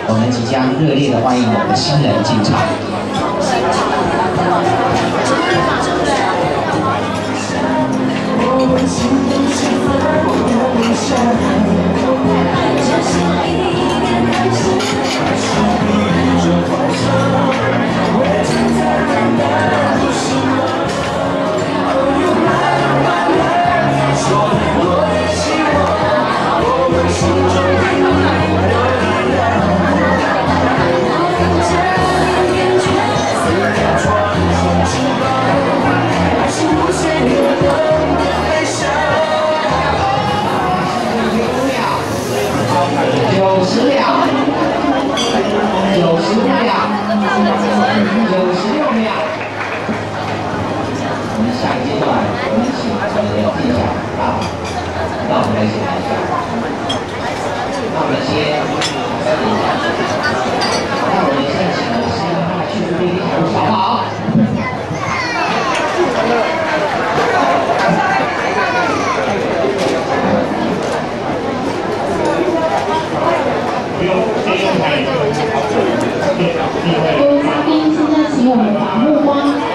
我们即将热烈的欢迎我们的新人进场。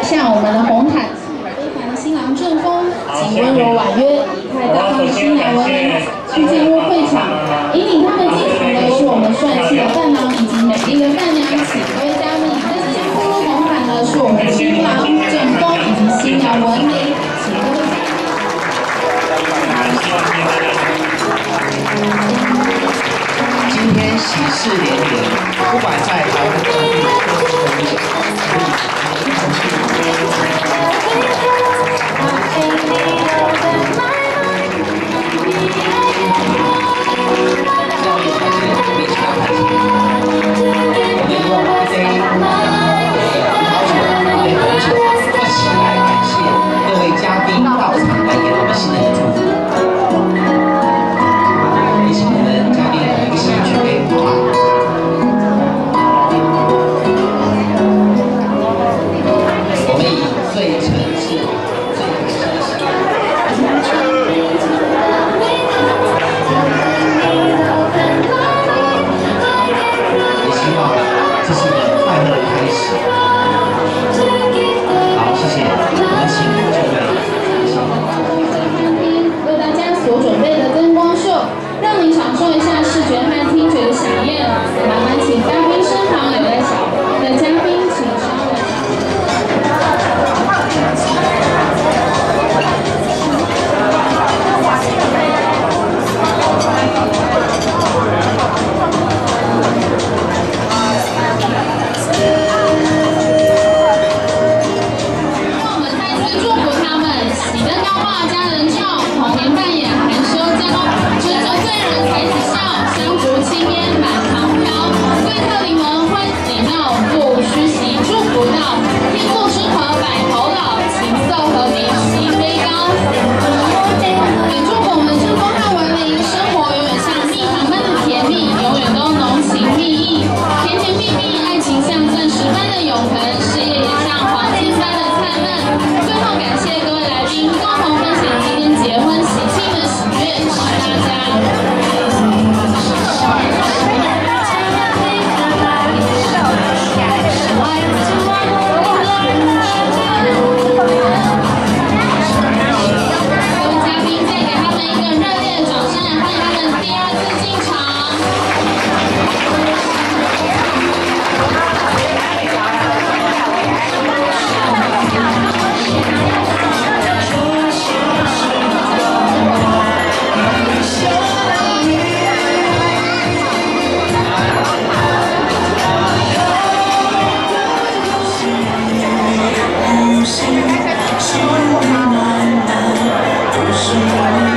向我们的红毯，非凡的新郎正风及温柔婉约、仪态大方的新娘文明，进入会场，引领他们进场的是我们帅气的伴郎以及美丽的伴娘，请各位嘉宾在即将步入红毯的是我们的新郎正风以及新娘文明，请各位。今天喜事连连，不管在台湾各地都是同一心暖暖，不是我。